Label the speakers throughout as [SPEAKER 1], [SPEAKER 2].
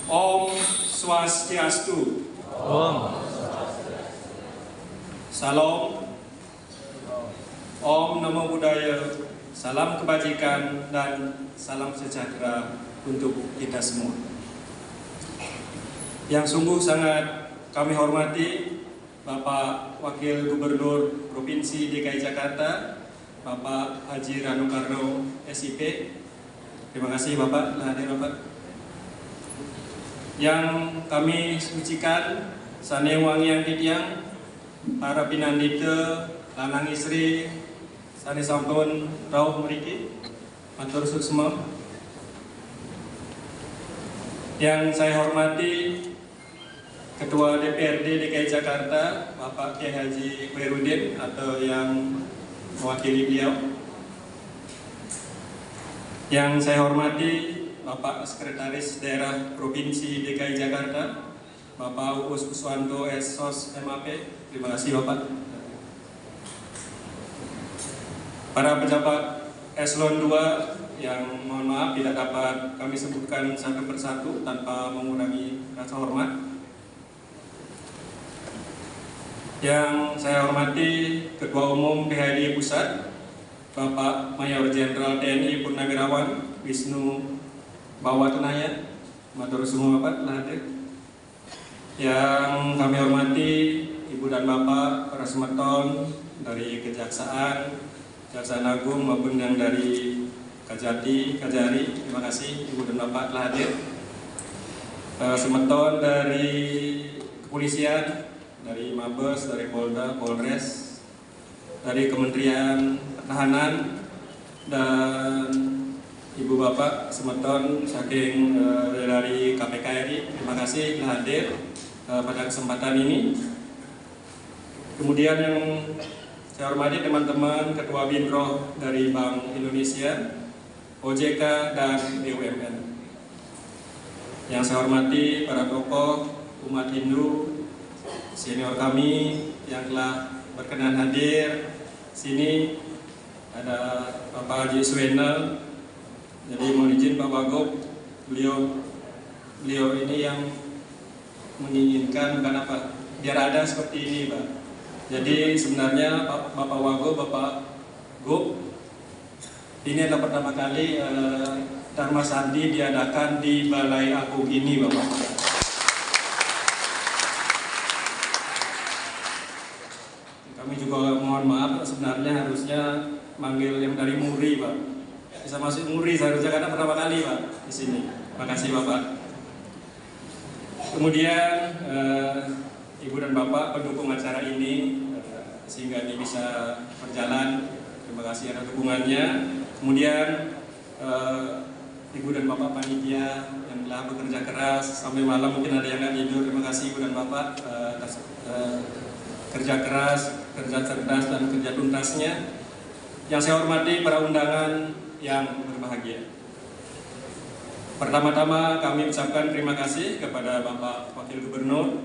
[SPEAKER 1] Om Swastiastu.
[SPEAKER 2] Om.
[SPEAKER 1] Salam. Om Namo Buddhaya. Salam kebajikan dan salam sejahtera untuk kita semua. Yang sungguh sangat kami hormati Bapak Wakil Gubernur Provinsi DKI Jakarta, Bapak Haji Rano Karno, SIP. Terima kasih Bapak telah hadir Bapak. Yang kami sucikan Sane Wangiang Titiang, para pinandita, lanang istri, Sane sampun rauh mriki, matur suksma. Yang saya hormati Ketua DPRD DKI Jakarta, Bapak Kiai Haji Khairuddin atau yang mewakili beliau. Yang saya hormati Bapak Sekretaris Daerah Provinsi DKI Jakarta, Bapak Uus Kuswanto SOS MAP. Terima kasih Bapak. Para pejabat Eselon 2 yang mohon maaf tidak dapat kami sebutkan satu persatu tanpa mengurangi rasa hormat. Yang saya hormati Ketua Umum PHRI Pusat, Bapak Mayor Jenderal TNI Purnawirawan Wisnu Bawatunaya, matur suwun Bapak telah hadir. Yang kami hormati Ibu dan Bapak para semeton dari Kejaksaan, Kejaksaan Agung maupun yang dari Kajati, Kajari, terima kasih Ibu dan Bapak telah hadir. Semeton dari Kepolisian, dari Mabes, dari Polda, Polres, dari Kementerian Pertahanan, dan Ibu Bapak semeton saking dari KPK RI, terima kasih telah hadir pada kesempatan ini. Kemudian yang saya hormati teman-teman Ketua Binroh dari Bank Indonesia, OJK, dan BUMN. Yang saya hormati para tokoh umat Hindu, senior kami yang telah berkenan hadir sini. Ada Bapak Haji Suwenel, jadi mohon izin Pak Wagub, beliau ini yang menginginkan bukan apa, biar ada seperti ini Pak. Jadi sebenarnya Bapak Wagub, Bapak Gub, ini adalah pertama kali Dharma Sandi diadakan di Balai Agung ini Bapak. Kami juga mohon maaf, sebenarnya harusnya manggil yang dari Muri Pak. Bisa masuk Muri seharusnya karena pertama kali Pak di sini. Terima kasih Bapak. Kemudian Ibu dan Bapak pendukung acara ini sehingga ini bisa berjalan. Terima kasih atas dukungannya. Kemudian Ibu dan Bapak panitia yang telah bekerja keras sampai malam, mungkin ada yang nggak tidur. Terima kasih Ibu dan Bapak atas kerja keras, kerja cerdas, dan kerja tuntasnya. Yang saya hormati para undangan yang berbahagia. Pertama-tama kami ucapkan terima kasih kepada Bapak Wakil Gubernur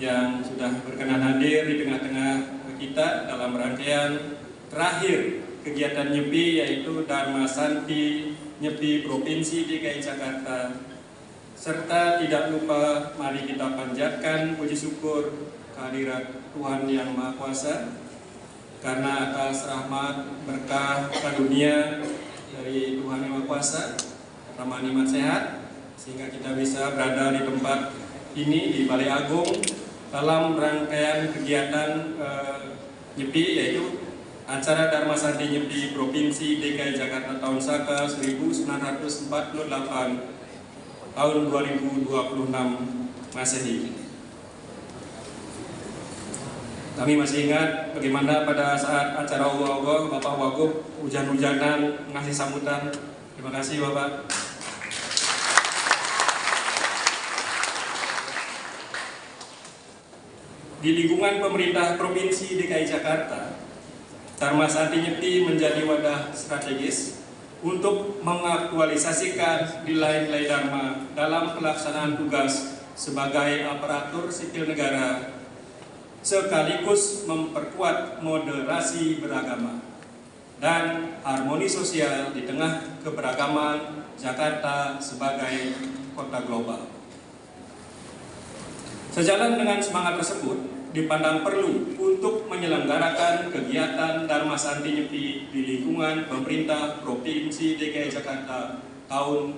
[SPEAKER 1] yang sudah berkenan hadir di tengah-tengah kita dalam rangkaian terakhir kegiatan Nyepi, yaitu Dharma Santi Nyepi Provinsi DKI Jakarta. Serta tidak lupa mari kita panjatkan puji syukur kehadirat Tuhan Yang Maha Kuasa karena atas rahmat berkah karunia dari Tuhan Yang Maha Kuasa, rahmat nikmat sehat, sehingga kita bisa berada di tempat ini di Balai Agung dalam rangkaian kegiatan Nyepi, yaitu acara Dharma Santi Nyepi Provinsi DKI Jakarta tahun Saka 1948 tahun 2026 Masehi. Kami masih ingat bagaimana pada saat acara Allah Bapak Wagub hujan-hujanan ngasih sambutan. Terima kasih Bapak. Di lingkungan pemerintah Provinsi DKI Jakarta, Dharma Santi Nyepi menjadi wadah strategis untuk mengaktualisasikan nilai-nilai Dharma dalam pelaksanaan tugas sebagai aparatur sipil negara, sekaligus memperkuat moderasi beragama dan harmoni sosial di tengah keberagaman Jakarta sebagai kota global. Sejalan dengan semangat tersebut, dipandang perlu untuk menyelenggarakan kegiatan Dharma Santi Nyepi di lingkungan pemerintah Provinsi DKI Jakarta tahun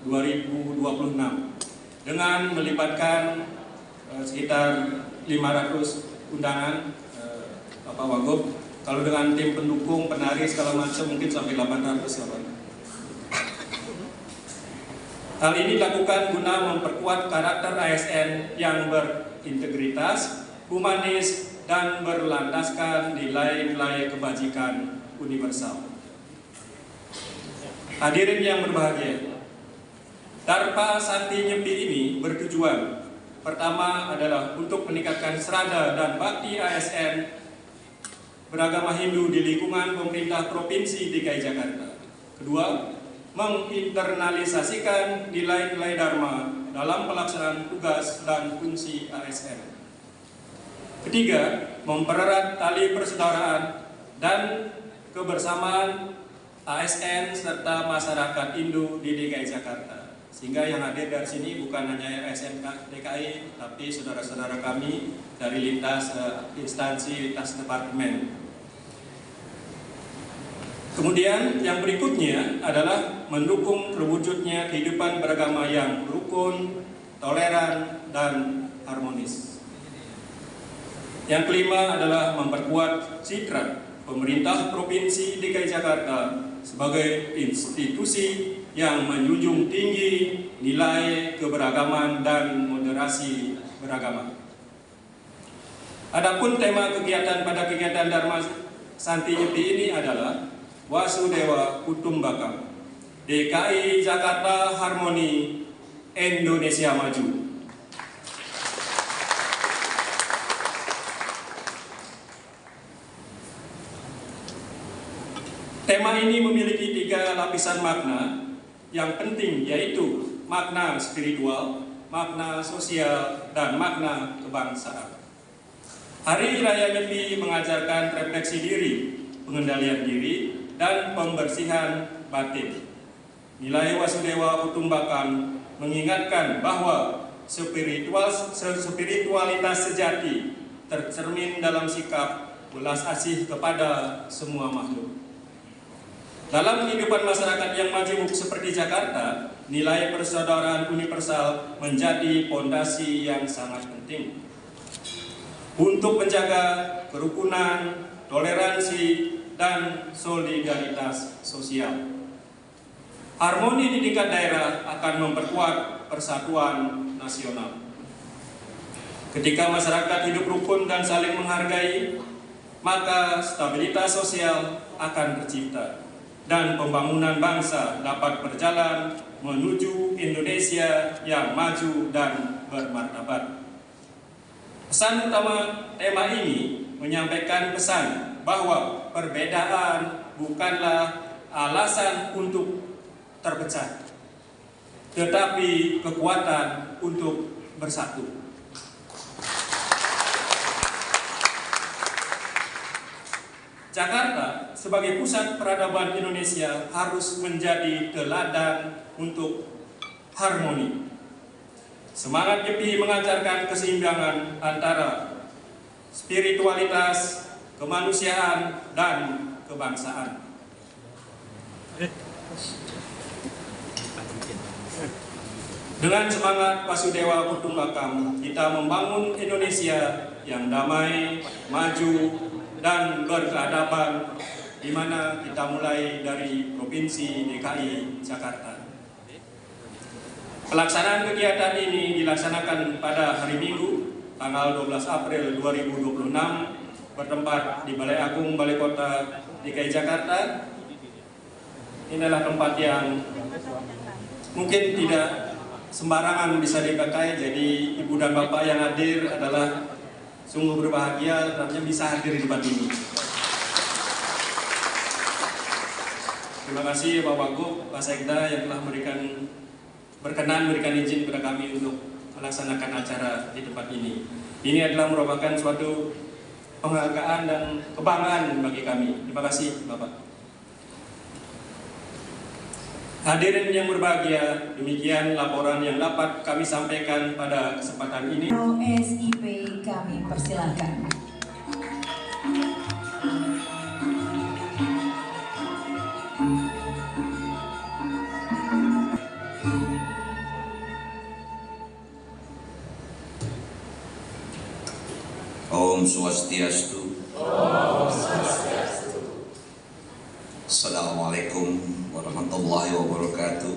[SPEAKER 1] 2026 dengan melibatkan sekitar 500 undangan, Bapak Wagub. Kalau dengan tim pendukung, penari segala macam mungkin sampai 800 ya Pak. Hal ini dilakukan guna memperkuat karakter ASN yang berintegritas, humanis, dan berlandaskan nilai-nilai kebajikan universal. Hadirin yang berbahagia, Dharma Santi Nyepi ini bertujuan pertama adalah untuk meningkatkan serada dan bakti ASN beragama Hindu di lingkungan pemerintah Provinsi DKI Jakarta. Kedua, menginternalisasikan nilai-nilai Dharma dalam pelaksanaan tugas dan fungsi ASN. Ketiga, mempererat tali persaudaraan dan kebersamaan ASN serta masyarakat Hindu di DKI Jakarta. Sehingga yang hadir dari sini bukan hanya ASN DKI, tapi saudara-saudara kami dari lintas instansi, lintas departemen. Kemudian yang berikutnya adalah mendukung terwujudnya kehidupan beragama yang rukun, toleran, dan harmonis. Yang kelima adalah memperkuat citra pemerintah Provinsi DKI Jakarta sebagai institusi yang menjunjung tinggi nilai keberagaman dan moderasi beragama. Adapun tema kegiatan pada kegiatan Dharma Santi Nyepi ini adalah Wasudewa Kutumbakam, DKI Jakarta Harmoni, Indonesia Maju. Tema ini memiliki 3 lapisan makna yang penting, yaitu makna spiritual, makna sosial, dan makna kebangsaan. Hari Raya Nyepi mengajarkan refleksi diri, pengendalian diri, dan pembersihan batin. Nilai Wasudewa Kutumbakam mengingatkan bahwa spiritualitas sejati tercermin dalam sikap belas asih kepada semua makhluk. Dalam kehidupan masyarakat yang majemuk seperti Jakarta, nilai persaudaraan universal menjadi fondasi yang sangat penting untuk menjaga kerukunan, toleransi, dan solidaritas sosial. Harmoni di tingkat daerah akan memperkuat persatuan nasional. Ketika masyarakat hidup rukun dan saling menghargai, maka stabilitas sosial akan tercipta dan pembangunan bangsa dapat berjalan menuju Indonesia yang maju dan bermartabat. Pesan utama tema ini menyampaikan pesan bahwa perbedaan bukanlah alasan untuk terpecah, tetapi kekuatan untuk bersatu. Jakarta sebagai pusat peradaban Indonesia harus menjadi teladan untuk harmoni. Semangat Nyepi mengajarkan keseimbangan antara spiritualitas, kemanusiaan, dan kebangsaan. Dengan semangat Wasudewa Kutumbakam, kita membangun Indonesia yang damai, maju, dan berkeadaban, di mana kita mulai dari Provinsi DKI Jakarta. Pelaksanaan kegiatan ini dilaksanakan pada hari Minggu, tanggal 12 April 2026, bertempat di Balai Agung Balai Kota DKI Jakarta. Ini adalah tempat yang mungkin tidak sembarangan bisa dipakai, jadi ibu dan bapak yang hadir adalah sungguh berbahagia karena bisa hadir di tempat ini. Terima kasih Pak Wagub, Pak Sekda yang telah berkenan memberikan izin kepada kami untuk melaksanakan acara di tempat ini. Ini adalah merupakan suatu penghargaan dan kebanggaan bagi kami. Terima kasih Bapak. Hadirin yang berbahagia, demikian laporan yang dapat kami sampaikan pada kesempatan ini.
[SPEAKER 2] SIP kami persilakan.
[SPEAKER 3] Om Swastiastu. Assalamualaikum warahmatullahi wabarakatuh.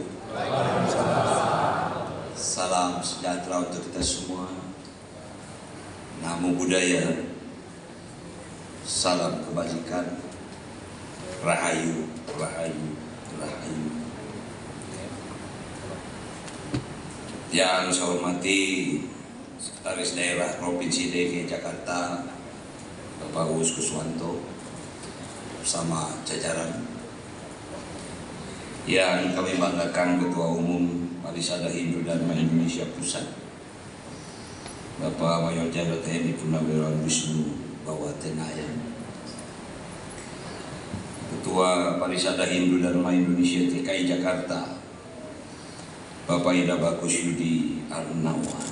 [SPEAKER 3] Salam sejahtera untuk kita semua. Namo Buddhaya. Salam kebajikan. Rahayu, rahayu, rahayu. Yang saya hormati Sekretaris Daerah Provinsi DKI Jakarta, Bapak Uus Kuswanto, bersama jajaran. Yang kami banggakan Ketua Umum Parisada Hindu Dharma Indonesia Pusat, Bapak Mayor Jenderal TNI Purnawirawan Wisnu Bawatenaya, Ketua Parisada Hindu Dharma Indonesia DKI Jakarta, Bapak Ida Bagus Yudi Arnawan,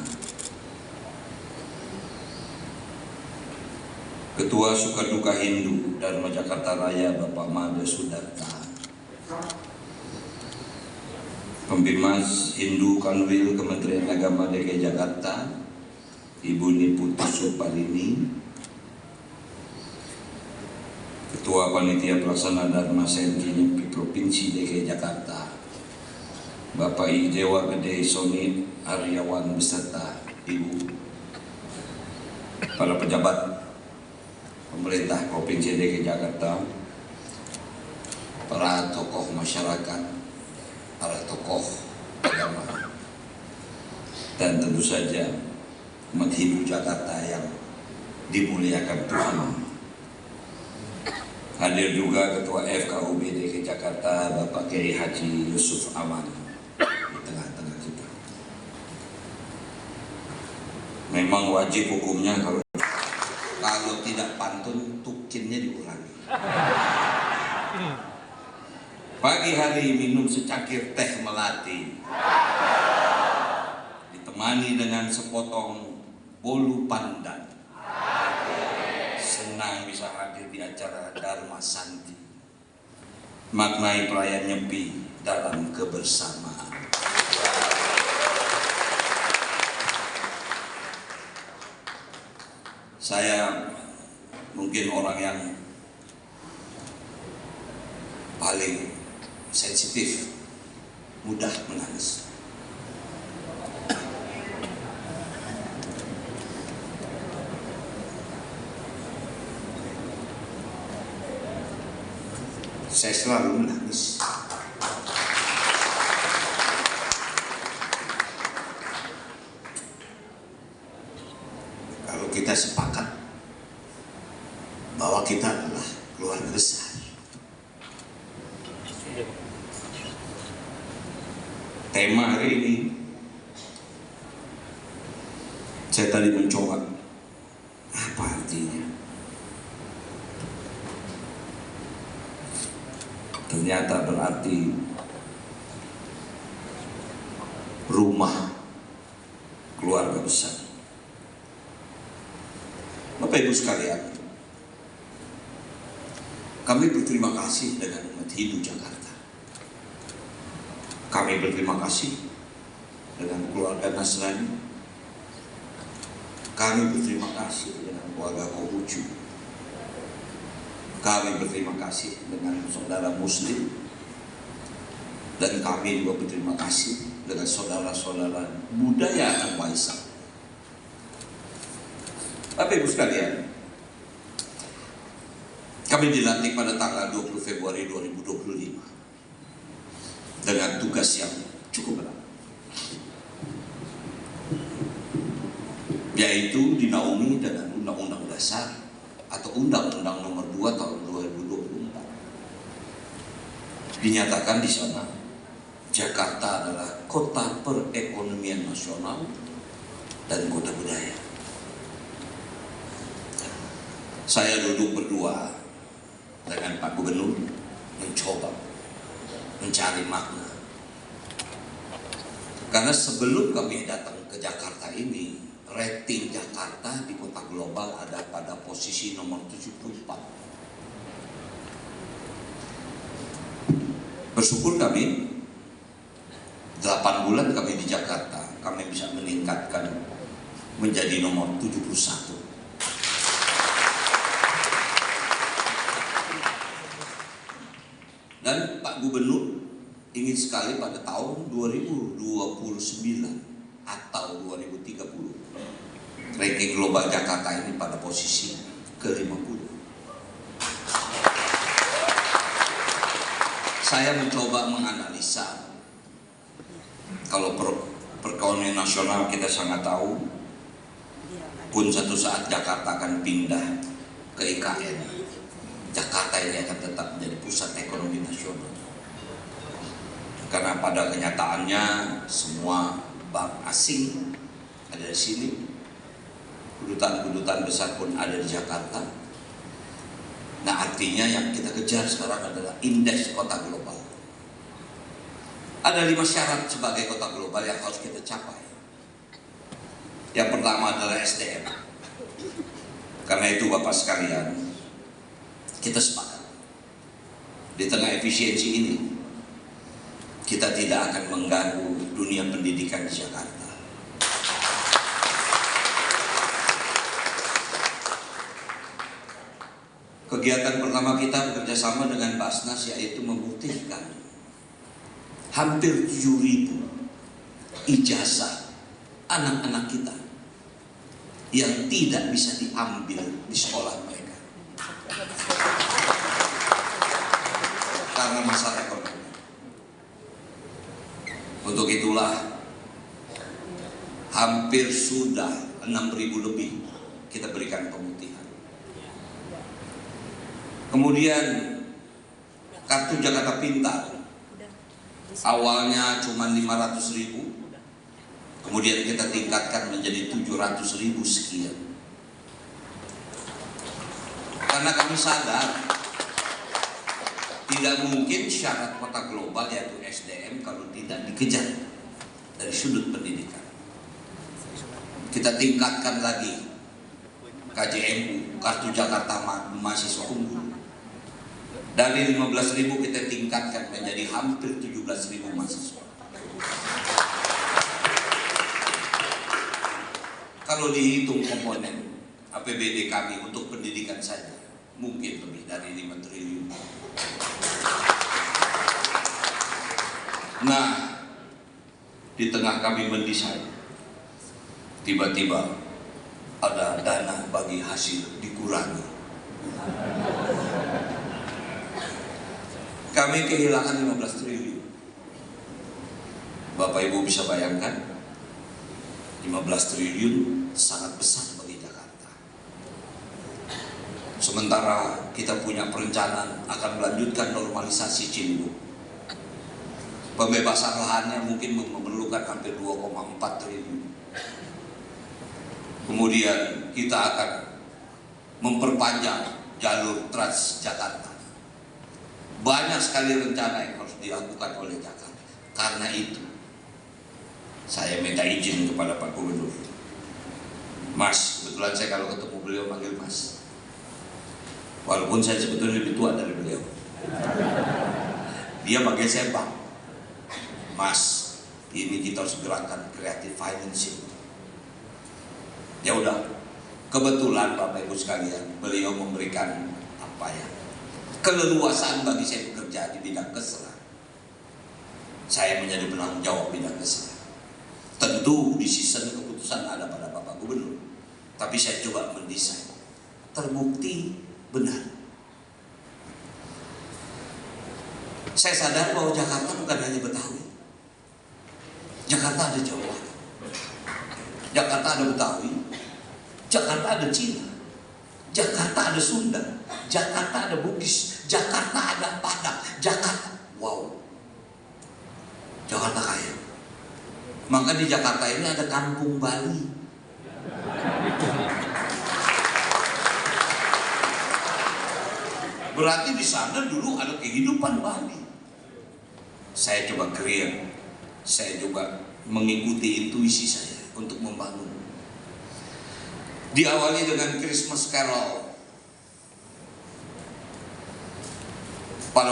[SPEAKER 3] Ketua Sukaduka Hindu Dharma Jakarta Raya Bapak Mada Sudarta, Pembimas Hindu Kanwil Kementerian Agama DKI Jakarta Ibu Niputu Suparini, Ketua Panitia Pelaksana Dharma Sentri Nyempi Provinsi DKI Jakarta Bapak I Dewa Gede Soni Aryawan beserta Ibu, para pejabat pemerintah Provinsi DKI Jakarta, para tokoh masyarakat, para tokoh agama, dan tentu saja umat Hindu Jakarta yang dimuliakan Tuhan. Hadir juga Ketua FKUB DKI Jakarta Bapak Kiai Haji Yusuf Aman di tengah-tengah kita. Memang wajib hukumnya kalau tidak pantun, tukinnya dikurangi. Pagi hari minum secangkir teh melati, ditemani dengan sepotong bolu pandan. Senang bisa hadir di acara Dharma Santi, maknai perayaan Nyepi dalam kebersamaan. Saya mungkin orang yang paling sensitif, mudah menangis. Saya selalu menangis. Kalau kita sepakat bahwa kita adalah keluarga besar, tema hari ini saya tadi mencoba apa artinya. Ternyata berarti rumah keluarga besar. Bapak Ibu sekalian, kami berterima kasih dengan umat Hindu Jakarta. Kami berterima kasih dengan keluarga Nasrani. Kami berterima kasih dengan keluarga Konghucu. Kami berterima kasih dengan saudara Muslim. Dan kami juga berterima kasih dengan saudara-saudara budaya dan Waisak. Bapak Ibu sekalian, kami dilantik pada tanggal 20 Februari 2025 dengan tugas yang cukup berat, yaitu dinaungi dengan Undang-Undang Dasar atau Undang-Undang Nomor 2 Tahun 2024. Dinyatakan di sana Jakarta adalah kota perekonomian nasional dan kota budaya. Saya duduk berdua dengan Pak Gubernur mencoba mencari makna Karena sebelum kami datang ke Jakarta ini, rating Jakarta di kota global ada pada posisi nomor 74. Bersyukur kami 8 bulan kami di Jakarta, kami bisa meningkatkan menjadi nomor 71. Dan Pak Gubernur ingin sekali pada tahun 2029 atau 2030 ranking global Jakarta ini pada posisi ke-50. Saya mencoba menganalisa, kalau perekonomian nasional kita sangat tahu, pun satu saat Jakarta akan pindah ke IKN, Jakarta ini akan tetap menjadi pusat ekonomi nasional. Karena pada kenyataannya semua bank asing ada di sini, kedutaan-kedutaan besar pun ada di Jakarta. Nah, artinya yang kita kejar sekarang adalah indeks kota global. Ada 5 syarat sebagai kota global yang harus kita capai. Yang pertama adalah SDM. Karena itu Bapak sekalian, kita sepakat di tengah efisiensi ini kita tidak akan mengganggu dunia pendidikan di Jakarta. Kegiatan pertama kita bekerjasama dengan Basnas yaitu memutihkan hampir 7.000 ijazah anak-anak kita yang tidak bisa diambil di sekolah mereka karena masalah ekonomi. Untuk itulah hampir sudah 6.000 lebih kita berikan pemutihan. Kemudian kartu Jakarta Pintar awalnya cuma 500.000, kemudian kita tingkatkan menjadi 700.000 sekian. Karena kami sadar tidak mungkin syarat kota global yaitu SDM kalau tidak dikejar dari sudut pendidikan. Kita tingkatkan lagi KJMU, Kartu Jakarta Mahasiswa Unggul. Dari 15.000 kita tingkatkan menjadi hampir 17.000 mahasiswa. Kalau dihitung komponen APBD kami untuk pendidikan saja, mungkin lebih dari 5 triliun. Nah, di tengah kami mendesain, tiba-tiba ada dana bagi hasil dikurangi. Kami kehilangan 15 triliun. Bapak Ibu bisa bayangkan, 15 triliun sangat besar bagi Jakarta. Sementara kita punya perencanaan akan melanjutkan normalisasi Ciliwung. Pembebasan lahannya mungkin memerlukan hampir 2,4 triliun. Kemudian kita akan memperpanjang jalur Transjakarta. Banyak sekali rencana yang harus dilakukan oleh Jakarta. Karena itu saya minta izin kepada Pak Gubernur. Mas, kebetulan saya kalau ketemu beliau manggil Mas. Walaupun saya sebetulnya lebih tua dari beliau. Dia manggil saya Bang. Mas, ini kita harus gerakan creative financing. Ya udah, kebetulan Bapak Ibu sekalian, beliau memberikan keleluasaan bagi saya bekerja di bidang kesehatan. Saya menjadi penanggung jawab bidang kesehatan. Tentu di season keputusan ada pada Bapak Gubernur, tapi saya coba mendesain. Terbukti benar. Saya sadar bahwa Jakarta bukan hanya Betawi. Jakarta ada Jawa, Jakarta ada Betawi, Jakarta ada Cina, Jakarta ada Sunda, Jakarta ada Bugis, Jakarta ada Padang, Jakarta, wow, Jakarta kaya. Maka di Jakarta ini ada Kampung Bali. Berarti di sana dulu ada kehidupan Bali. Saya coba create saya juga mengikuti intuisi saya untuk membangun. Diawali dengan Christmas Carol. Pada